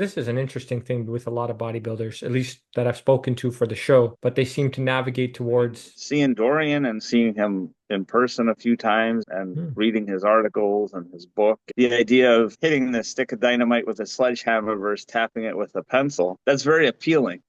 This is an interesting thing with a lot of bodybuilders, at least that I've spoken to for the show, but they seem to navigate towards. Seeing Dorian and seeing him in person a few times and Hmm. reading his articles and his book, the idea of hitting the stick of dynamite with a sledgehammer versus tapping it with a pencil, that's very appealing.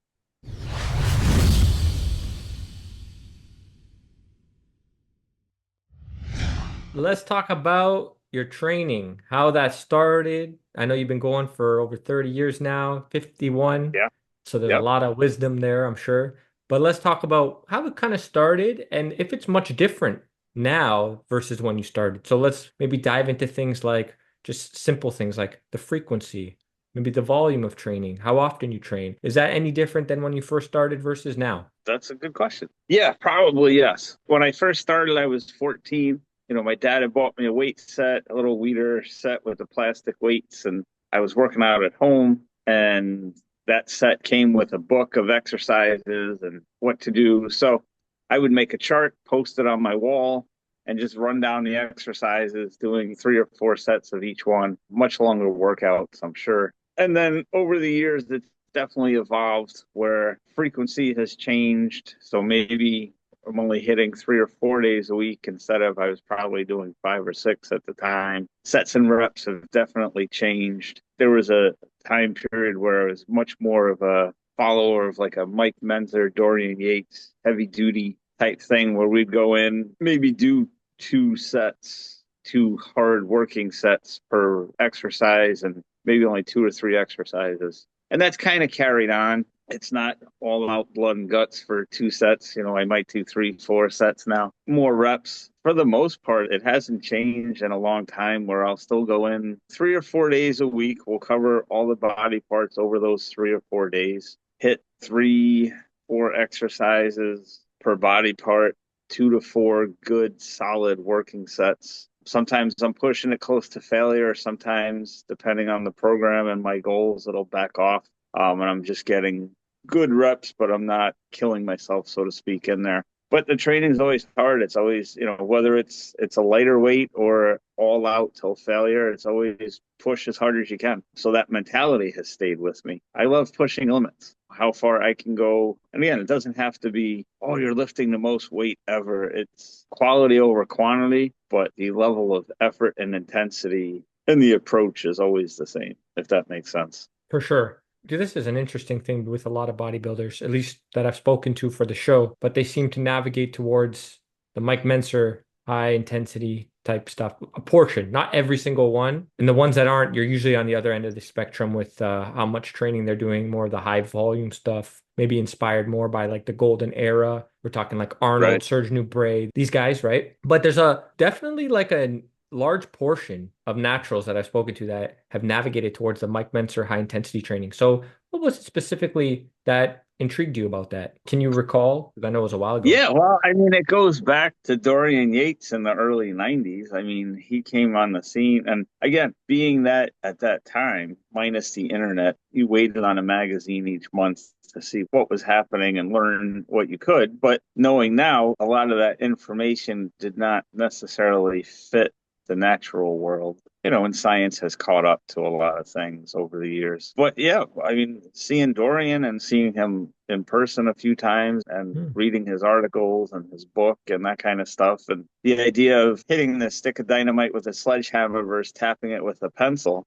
Let's talk about your training, how that started. I know you've been going for over 30 years now, 51. Yeah. So there's a Yep. lot of wisdom there, I'm sure. But let's talk about how it kind of started and if it's much different now versus when you started. So let's maybe dive into things like just simple things like the frequency, maybe the volume of training, how often you train. Is that any different than when you first started versus now? That's a good question. Yeah, probably yes. When I first started, I was 14. My dad had bought me a weight set, a little weeder set with the plastic weights, and I was working out at home. And that set came with a book of exercises and what to do. So I would make a chart, post it on my wall, and just run down the exercises, doing 3 or 4 sets of each one, much longer workouts, I'm sure. And then over the years, it's definitely evolved where frequency has changed. So maybe I'm only hitting 3 or 4 days a week instead of I was probably doing 5 or 6 at the time. Sets and reps have definitely changed. There was a time period where I was much more of a follower of like a Mike Mentzer, Dorian Yates, heavy duty type thing where we'd go in, maybe do 2 sets, 2 hard working sets per exercise, and maybe only 2 or 3 exercises. And that's kind of carried on. It's not all out blood and guts for 2 sets. I might do 3, 4 sets now. More reps. For the most part, it hasn't changed in a long time where I'll still go in 3 or 4 days a week. We'll cover all the body parts over those 3 or 4 days. Hit 3, 4 exercises per body part, 2 to 4 good, solid working sets. Sometimes I'm pushing it close to failure. Sometimes, depending on the program and my goals, it'll back off. And I'm just getting good reps, but I'm not killing myself, so to speak, in there. But the training is always hard. It's always, whether it's a lighter weight or all out till failure, it's always push as hard as you can. So that mentality has stayed with me. I love pushing limits, how far I can go. And again, it doesn't have to be, oh, you're lifting the most weight ever. It's quality over quantity, but the level of effort and intensity and the approach is always the same, if that makes sense. For sure. Dude, this is an interesting thing with a lot of bodybuilders, at least that I've spoken to for the show, but they seem to navigate towards the Mike Mentzer high intensity type stuff, a portion, not every single one. And the ones that aren't, you're usually on the other end of the spectrum with how much training they're doing, more of the high volume stuff, maybe inspired more by like the golden era. We're talking like Right. Arnold, Serge Nubret, these guys, right? But there's a definitely like a large portion of naturals that I've spoken to that have navigated towards the Mike Mentzer high intensity training. So, what was it specifically that intrigued you about that? Can you recall? Because I know it was a while ago. Yeah, well, I mean, it goes back to Dorian Yates in the early 90s. I mean, he came on the scene. And again, being that at that time, minus the internet, you waited on a magazine each month to see what was happening and learn what you could. But knowing now, a lot of that information did not necessarily fit the natural world. And science has caught up to a lot of things over the years. But yeah, I mean, seeing Dorian and seeing him in person a few times and Hmm. reading his articles and his book and that kind of stuff, and the idea of hitting the stick of dynamite with a sledgehammer versus tapping it with a pencil,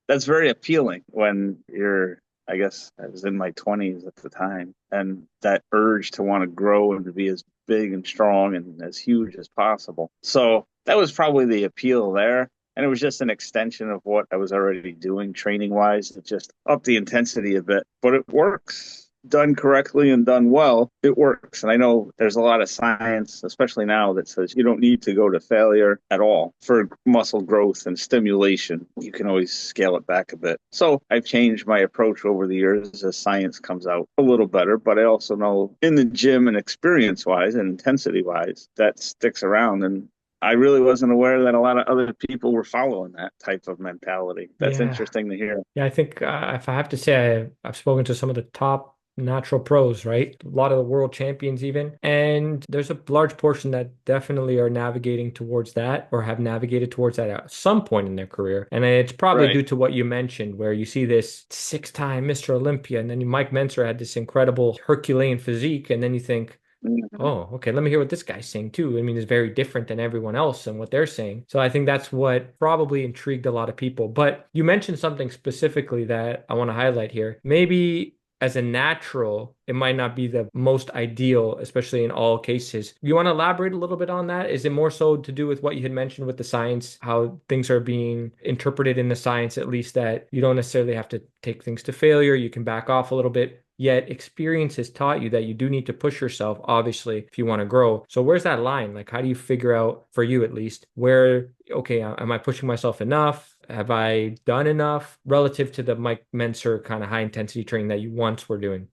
that's very appealing when you're, I guess I was in my 20s at the time, and that urge to want to grow and to be as big and strong and as huge as possible. So that was probably the appeal there. And it was just an extension of what I was already doing training wise. It just upped the intensity a bit, but it works. Done correctly and done well, it works. And I know there's a lot of science, especially now, that says you don't need to go to failure at all for muscle growth and stimulation. You can always scale it back a bit. So I've changed my approach over the years as science comes out a little better. But I also know in the gym and experience wise and intensity wise, that sticks around. And I really wasn't aware that a lot of other people were following that type of mentality. That's Yeah. interesting to hear. Yeah, I think if I have to say, I've spoken to some of the top natural pros, right? A lot of the world champions even. And there's a large portion that definitely are navigating towards that or have navigated towards that at some point in their career. And it's probably Right. due to what you mentioned, where you see this six-time Mr. Olympia, and then Mike Mentzer had this incredible Herculean physique, and then you think, Mhm. oh, okay, let me hear what this guy's saying too. I mean, it's very different than everyone else and what they're saying. So I think that's what probably intrigued a lot of people. But you mentioned something specifically that I want to highlight here. Maybe as a natural, it might not be the most ideal, especially in all cases. You want to elaborate a little bit on that? Is it more so to do with what you had mentioned with the science, how things are being interpreted in the science, at least that you don't necessarily have to take things to failure, you can back off a little bit? Yet experience has taught you that you do need to push yourself, obviously, if you want to grow. So where's that line? Like, how do you figure out, for you at least, where, okay, am I pushing myself enough? Have I done enough relative to the Mike Mentzer kind of high intensity training that you once were doing?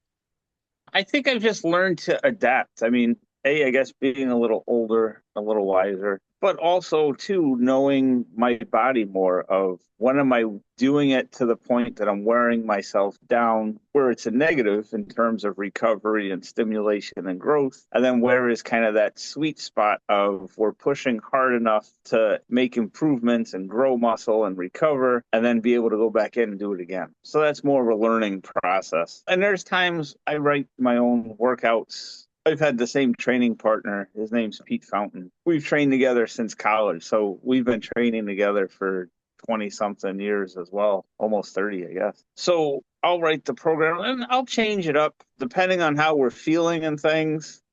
I think I've just learned to adapt. I mean, I guess being a little older, a little wiser, but also too knowing my body more of when am I doing it to the point that I'm wearing myself down where it's a negative in terms of recovery and stimulation and growth. And then where is kind of that sweet spot of we're pushing hard enough to make improvements and grow muscle and recover and then be able to go back in and do it again. So that's more of a learning process. And there's times I write my own workouts. I've had the same training partner. His name's Pete Fountain. We've trained together since college. So we've been training together for 20 something years as well, almost 30, I guess. So I'll write the program and I'll change it up depending on how we're feeling and things,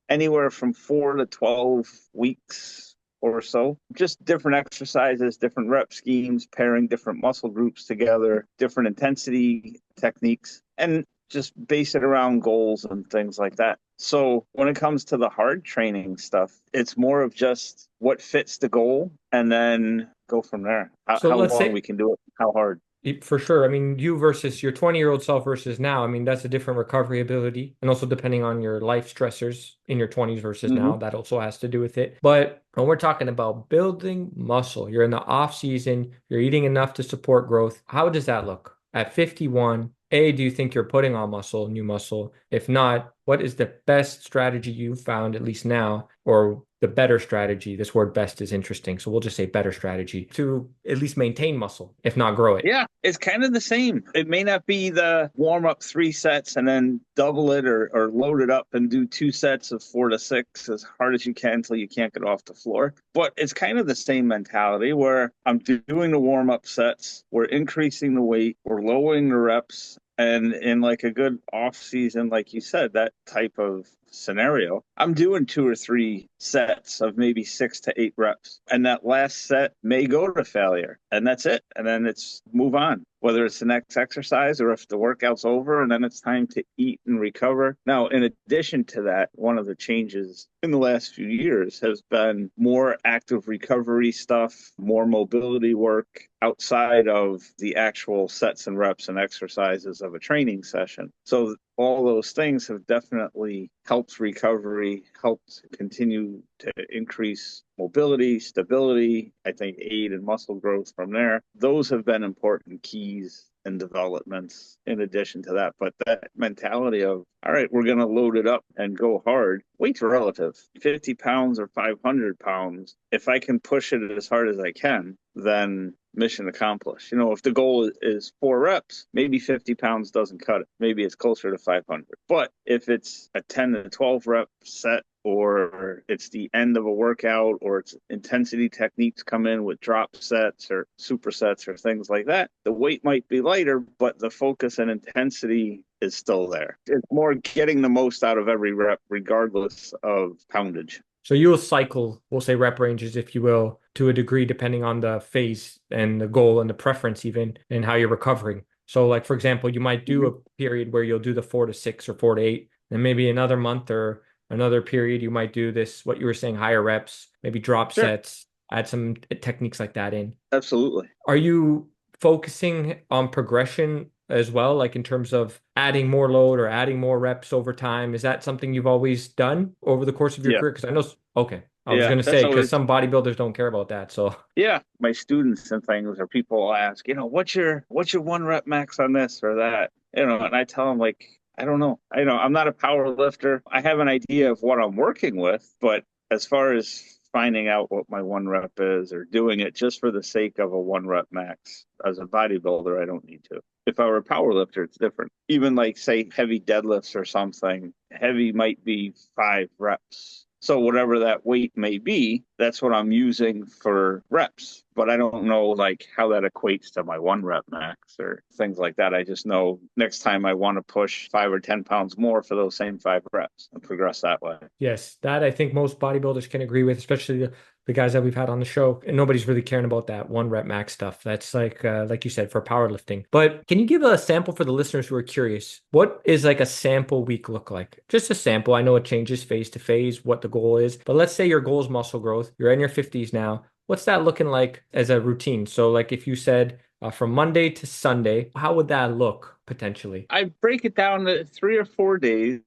anywhere from 4 to 12 weeks or so. Just different exercises, different rep schemes, pairing different muscle groups together, different intensity techniques, and just base it around goals and things like that. So when it comes to the hard training stuff, it's more of just what fits the goal and then go from there. So How let's long we say, can do it, how hard. for sure. I mean, you versus your 20-year-old self versus now. I mean, that's a different recovery ability. And also depending on your life stressors in your 20s versus Hmm. now, that also has to do with it. But when we're talking about building muscle, you're in the off season, you're eating enough to support growth. How does that look? At 51, A, do you think you're putting on muscle, new muscle? If not, what is the best strategy you've found, at least now, or the better strategy? This word best is interesting. So we'll just say better strategy to at least maintain muscle, if not grow it. Yeah, it's kind of the same. It may not be the warm up 3 sets and then double it or load it up and do 2 sets of 4 to 6 as hard as you can until you can't get off the floor. But it's kind of the same mentality where I'm doing the warm up sets, we're increasing the weight, we're lowering the reps. And in like a good off season, like you said, that type of scenario, I'm doing 2 or 3 sets of maybe 6 to 8 reps. And that last set may go to failure. And that's it. And then it's move on, whether it's the next exercise or if the workout's over and then it's time to eat and recover. Now, in addition to that, one of the changes in the last few years has been more active recovery stuff, more mobility work outside of the actual sets and reps and exercises of a training session. So all those things have definitely helped recovery, helped continue to increase mobility, stability, I think aid in muscle growth from there. Those have been important keys and developments in addition to that. But that mentality of, all right, we're going to load it up and go hard. Weight's relative. 50 pounds or 500 pounds. If I can push it as hard as I can, then mission accomplished. If the goal is 4 reps, maybe 50 pounds doesn't cut it. Maybe it's closer to 500. But if it's a 10 to 12 rep set, or it's the end of a workout, or it's intensity techniques come in with drop sets or supersets or things like that, the weight might be lighter, but the focus and intensity is still there. It's more getting the most out of every rep, regardless of poundage. So you'll cycle, we'll say rep ranges, if you will, to a degree, depending on the phase and the goal and the preference, even, and how you're recovering. So, like, for example, you might do a period where you'll do the 4 to 6 or 4 to 8, and maybe another month or another period, you might do this, what you were saying, higher reps, maybe drop Sure, sets, add some techniques like that in. absolutely. Are you focusing on progression as well, like in terms of adding more load or adding more reps over time? Is that something you've always done over the course of your Yeah, career? Because I know, okay, I was yeah, going to that's say, because always. some bodybuilders don't care about that. So, Yeah, my students and things or people will ask, what's your 1 rep max on this or that? And I tell them like I don't know. I know I'm not a power lifter. I have an idea of what I'm working with, but as far as finding out what my one rep is or doing it just for the sake of a one rep max as a bodybuilder, I don't need to. If I were a power lifter, it's different. Even like say heavy deadlifts or something, heavy might be 5 reps. So whatever that weight may be, that's what I'm using for reps. But I don't know like how that equates to my one rep max or things like that. I just know next time I want to push 5 or 10 pounds more for those same 5 reps and progress that way. Yes, that I think most bodybuilders can agree with, especially the guys that we've had on the show. And nobody's really caring about that one rep max stuff. That's like you said, for powerlifting. But can you give a sample for the listeners who are curious? What is like a sample week look like? Just a sample. I know it changes phase to phase, what the goal is. But let's say your goal is muscle growth. You're in your 50s now. What's that looking like as a routine? So like if you said from Monday to Sunday, how would that look potentially? I break it down to 3 or 4 days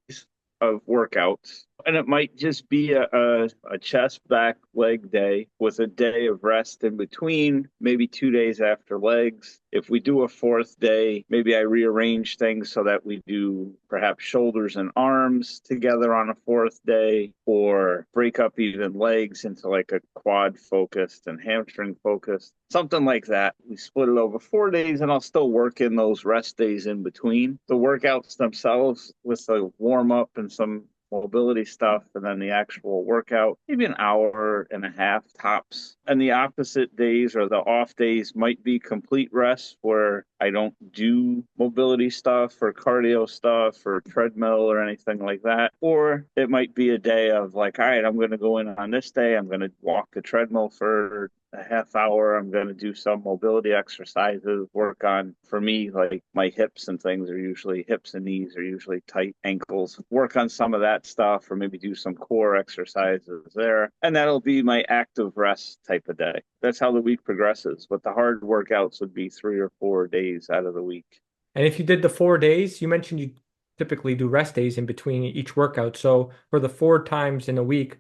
of workouts. And it might just be a chest, back, leg day with a day of rest in between, maybe 2 days after legs. If we do a fourth day, maybe I rearrange things so that we do perhaps shoulders and arms together on a fourth day, or break up even legs into like a quad focused and hamstring focused, something like that. We split it over 4 days, and I'll still work in those rest days in between. The workouts themselves with the warm up and some mobility stuff, and then the actual workout, maybe an hour and a half tops. And the opposite days or the off days might be complete rest where I don't do mobility stuff or cardio stuff or treadmill or anything like that. Or it might be a day of like, all right, I'm going to go in on this day. I'm going to walk the treadmill for a half hour. I'm going to do some mobility exercises, work on, for me, like my hips and things are usually, hips and knees are usually tight, ankles, work on some of that stuff, or maybe do some core exercises there. And that'll be my active rest type of day. That's how the week progresses. But the hard workouts would be 3 or 4 days out of the week. And if you did the 4 days, you mentioned you typically do rest days in between each workout. So for the 4 times in a week,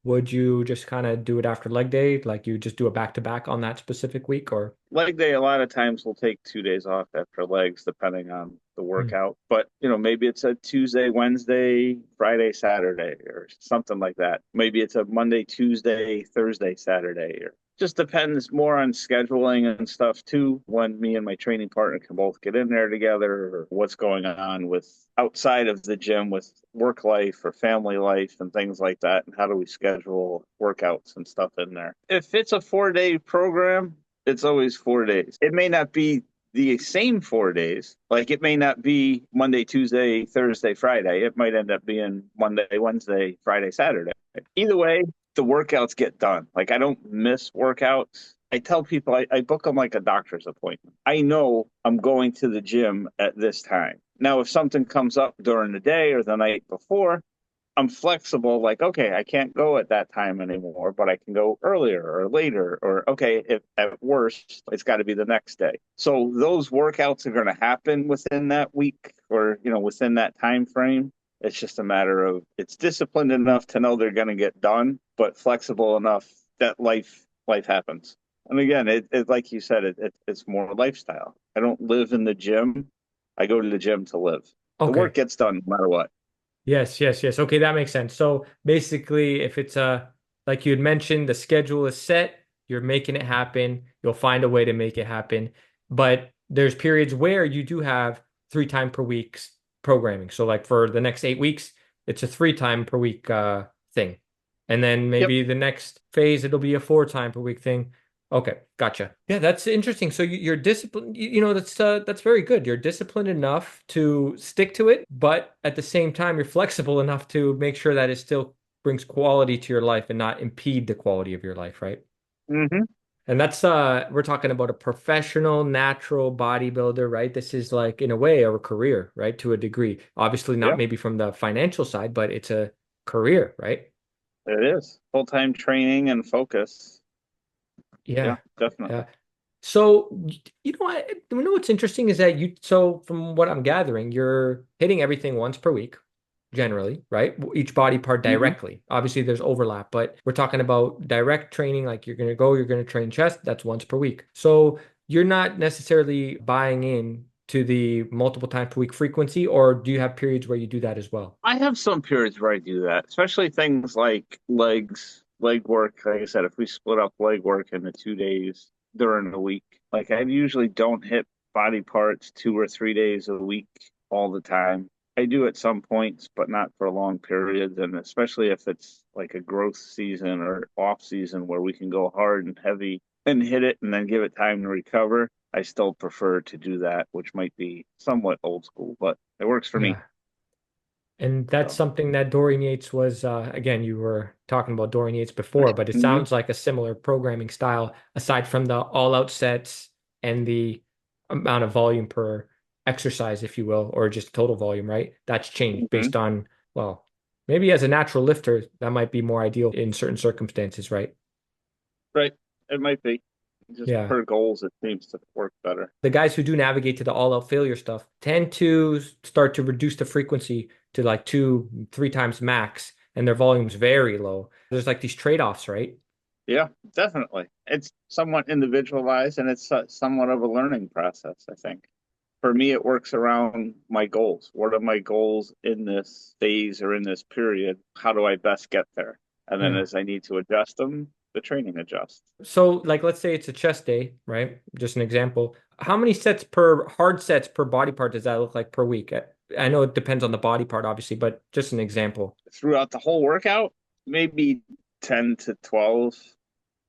would you just kind of do it after leg day? Like you just do a back to back on that specific week or? Leg day, a lot of times we'll take 2 days off after legs, depending on the Hmm. workout. But, maybe it's a Tuesday, Wednesday, Friday, Saturday, or something like that. Maybe it's a Monday, Tuesday, Thursday, Saturday, or just depends more on scheduling and stuff too, when me and my training partner can both get in there together, or what's going on with outside of the gym with work life or family life and things like that, and how do we schedule workouts and stuff in there. If it's a 4 day program, it's always 4 days. It may not be the same 4 days. Like it may not be Monday, Tuesday, Thursday, Friday. It might end up being Monday, Wednesday, Friday, Saturday. Either way, the workouts get done. Like I don't miss workouts. I tell people I book them like a doctor's appointment. I know I'm going to the gym at this time. Now, if something comes up during the day or the night before, I'm flexible, like, okay, I can't go at that time anymore, but I can go earlier or later, or okay, if at worst, it's got to be the next day. So those workouts are going to happen within that week or, within that time frame. It's just a matter of it's disciplined enough to know they're going to get done, but flexible enough that life happens. And again, it like you said, it's more lifestyle. I don't live in the gym. I go to the gym to live. The work Okay. gets done no matter what. Yes, yes, yes. Okay, that makes sense. So basically, if it's like you had mentioned, the schedule is set, you're making it happen, you'll find a way to make it happen. But there's periods where you do have 3 time per week programming. So like for the next 8 weeks, it's a 3 time per week thing. And then Yep. maybe the next phase, it'll be a 4 time per week thing. Okay, gotcha. Yeah, that's interesting. So you're disciplined, that's very good. You're disciplined enough to stick to it, but at the same time, you're flexible enough to make sure that it still brings quality to your life and not impede the quality of your life, right? Mm-hmm. And that's we're talking about a professional natural bodybuilder, right? This is like in a way a career, right? To a degree. Obviously not Yeah. maybe from the financial side, but it's a career, right? It is full-time training and focus. Yeah, Yeah. definitely. Yeah. So, what's interesting is that so from what I'm gathering, you're hitting everything once per week, generally, right? Each body part Hmm. directly. Obviously, there's overlap, but we're talking about direct training, like you're going to train chest, that's once per week. So you're not necessarily buying in to the multiple times per week frequency, or do you have periods where you do that as well? I have some periods where I do that, especially things like leg work. Like I said, if we split up leg work into 2 days during the week, like I usually don't hit body parts 2 or 3 days a week all the time. I do at some points, but not for long periods. And especially if it's like a growth season or off season where we can go hard and heavy and hit it and then give it time to recover, I still prefer to do that, which might be somewhat old school, but it works for me. Yeah. And that's So, something that Dorian Yates was, again, you were talking about Dorian Yates before, but it mhm. sounds like a similar programming style, aside from the all-out sets and the amount of volume per exercise, if you will, or just total volume, right? That's changed Mhm. based on, well, maybe as a natural lifter, that might be more ideal in certain circumstances, right? Right. It might be. Just Yeah. per goals, it seems to work better. The guys who do navigate to the all-out failure stuff tend to start to reduce the frequency to like 2, 3 times max, and their volume's very low. There's like these trade-offs, right? Yeah, definitely. It's somewhat individualized and it's somewhat of a learning process, I think. For me, it works around my goals. What are my goals in this phase or in this period? How do I best get there? And then Yeah. as I need to adjust them, the training adjusts. So, like, let's say it's a chest day, right? Just an example. How many sets per hard sets per body part does that look like per week? I know it depends on the body part, obviously, but just an example. Throughout the whole workout, maybe 10 to 12,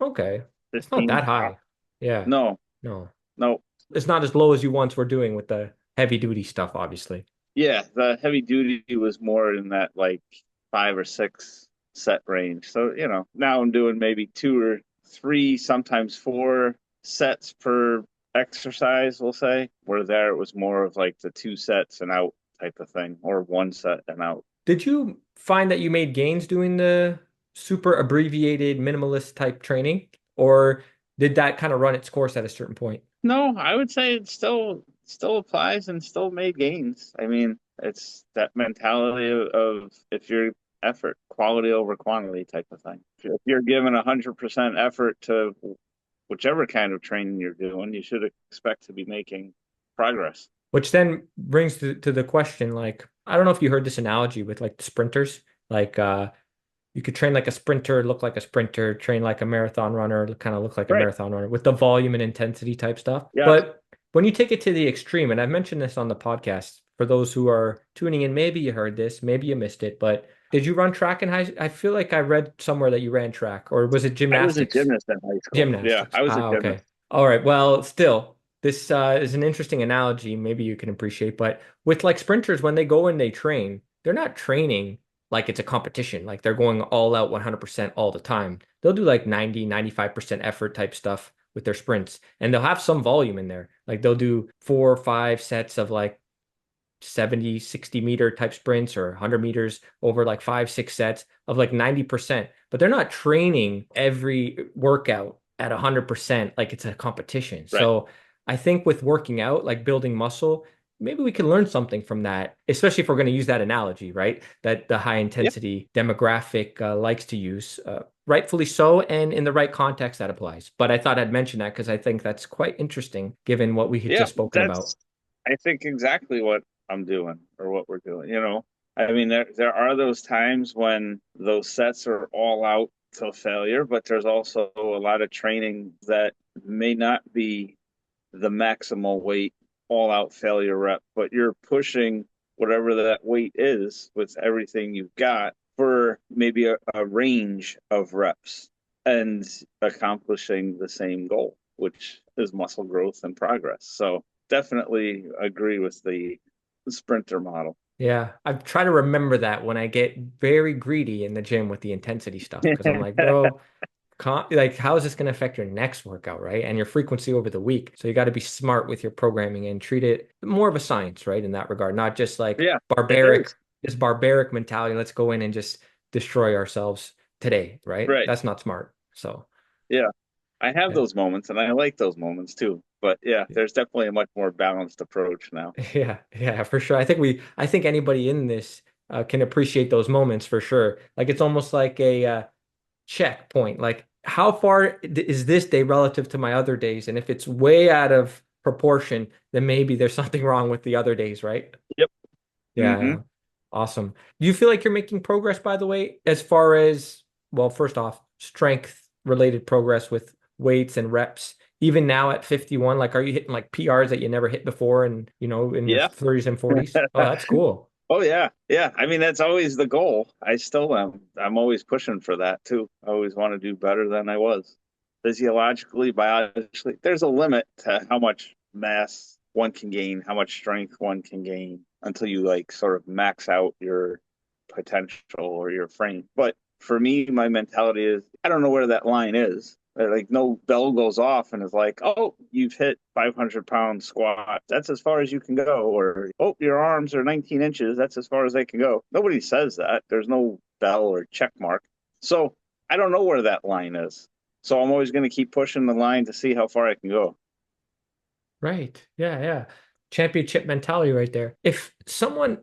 Okay. It's not 15 that top. high. Yeah. No, No. no. It's not as low as you once were doing with the heavy duty stuff, obviously. Yeah, the heavy duty was more in that like 5 or 6 set range. So, now I'm doing maybe 2 or 3, sometimes 4 sets per exercise, we'll say. Where there it was more of like the 2 sets and out type of thing, or 1 set and out. Did you find that you made gains doing the super abbreviated minimalist type training, or did that kind of run its course at a certain point? No, I would say it still applies and still made gains. I mean, it's that mentality of if you're effort, quality over quantity type of thing. If you're giving 100% effort to whichever kind of training you're doing, you should expect to be making progress. Which then brings to the question, like, I don't know if you heard this analogy with like the sprinters, like you could train like a sprinter, look like a sprinter, train like a marathon runner, kind of look like a Right. marathon runner with the volume and intensity type stuff. Yes. But when you take it to the extreme, and I've mentioned this on the podcast, for those who are tuning in, maybe you heard this, maybe you missed it, but did you run track in high? I feel like I read somewhere that you ran track, or was it I was a gymnastics? gymnast in high school. Yeah, Gymnastics. I was a Ah, okay. gymnast. All right. Well, still, this is an interesting analogy. Maybe you can appreciate, but with like sprinters, when they go and they train, they're not training like it's a competition, like they're going all out 100% all the time. They'll do like 90, 95% effort type stuff with their sprints, and they'll have some volume in there. Like they'll do 4 or 5 sets of like 70, 60 meter type sprints or 100 meters over like 5, 6 sets of like 90%, but they're not training every workout at 100% like it's a competition. Right. So I think with working out, like building muscle, maybe we can learn something from that, especially if we're going to use that analogy, right? That the high Yeah. intensity demographic likes to use, rightfully so, and in the right context that applies. But I thought I'd mention that because I think that's quite interesting given what we had Yeah. just spoken about. That's I think exactly what I'm doing or what we're doing. I mean, there are those times when those sets are all out till failure, but there's also a lot of training that may not be the maximal weight all out failure rep, but you're pushing whatever that weight is with everything you've got for maybe a range of reps and accomplishing the same goal, which is muscle growth and progress. So definitely agree with the sprinter model. Yeah, I've tried to remember that when I get very greedy in the gym with the intensity stuff because I'm like, bro, like how is this going to affect your next workout, right? And your frequency over the week. So you got to be smart with your programming and treat it more of a science, right? In that regard, not just like Yeah, it barbaric, is. this barbaric mentality. Let's go in and just destroy ourselves today, right? Right. That's not smart. So Yeah. I have yeah. those moments and I like those moments too. But yeah, there's definitely a much more balanced approach now. Yeah, yeah, for sure. I think anybody in this can appreciate those moments for sure. Like it's almost like a checkpoint. Like how far is this day relative to my other days? And if it's way out of proportion, then maybe there's something wrong with the other days, right? Yep. Yeah, Hmm. yeah. Awesome. Do you feel like you're making progress, by the way, as far as, well, first off, strength related progress with weights and reps, even now at 51? Like, are you hitting like PRs that you never hit before and, in your Yeah. 30s and 40s? Oh, that's cool. Oh yeah, yeah. I mean, that's always the goal. I still am. I'm always pushing for that too. I always want to do better than I was. Physiologically, biologically, there's a limit to how much mass one can gain, how much strength one can gain until you like sort of max out your potential or your frame. But for me, my mentality is I don't know where that line is. Like no bell goes off and is like, oh, you've hit 500-pound squat. That's as far as you can go. Or, oh, your arms are 19 inches. That's as far as they can go. Nobody says that. There's no bell or check mark. So I don't know where that line is. So I'm always going to keep pushing the line to see how far I can go. Right. Yeah, yeah. Championship mentality right there. If someone's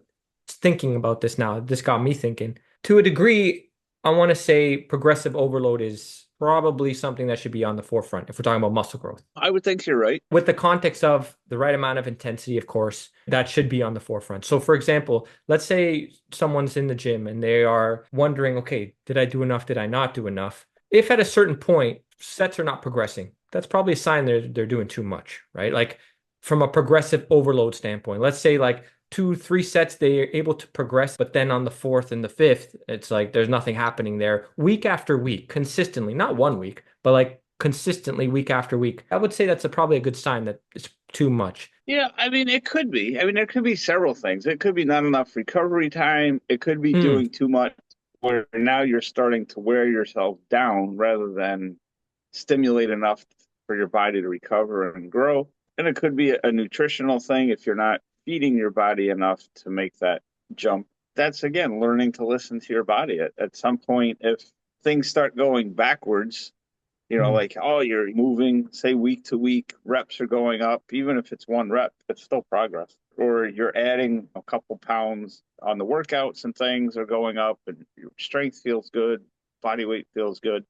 thinking about this now, this got me thinking. To a degree, I want to say progressive overload is probably something that should be on the forefront if we're talking about muscle growth. I would think you're right. With the context of the right amount of intensity, of course, that should be on the forefront. So, for example, let's say someone's in the gym and they are wondering, okay, did I do enough? Did I not do enough? If at a certain point sets are not progressing, that's probably a sign they're doing too much, right? Like from a progressive overload standpoint, let's say like 2, 3 sets they're able to progress, but then on the fourth and the fifth, it's like there's nothing happening there week after week, consistently, not one week, but like consistently week after week. I would say that's probably a good sign that it's too much. Yeah, I mean, it could be. I mean, there could be several things. It could be not enough recovery time. It could be Mm, doing too much where now you're starting to wear yourself down rather than stimulate enough for your body to recover and grow. And it could be a nutritional thing if you're not feeding your body enough to make that jump. That's again learning to listen to your body. At some point, if things start going backwards, mm. like, oh, you're moving, say week to week, reps are going up, even if it's one rep, it's still progress. Or you're adding a couple pounds on the workouts and things are going up and your strength feels good, body weight feels good.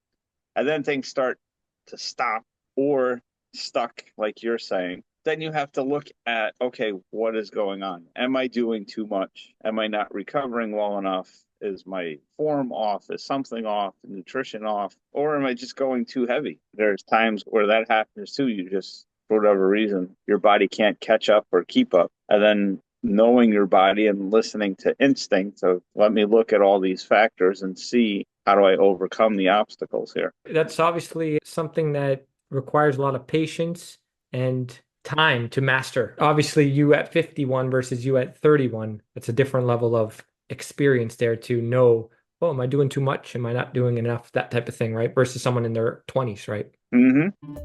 And then things start to stop or stuck, like you're saying. Then you have to look at, okay, what is going on? Am I doing too much? Am I not recovering well enough? Is my form off? Is something off? Nutrition off? Or am I just going too heavy? There's times where that happens too. You just, for whatever reason, your body can't catch up or keep up. And then knowing your body and listening to instinct of let me look at all these factors and see how do I overcome the obstacles here. That's obviously something that requires a lot of patience and time to master. Obviously, you at 51 versus you at 31, it's a different level of experience there to know, oh, am I doing too much? Am I not doing enough? That type of thing, right? Versus someone in their 20s, right? Mm-hmm.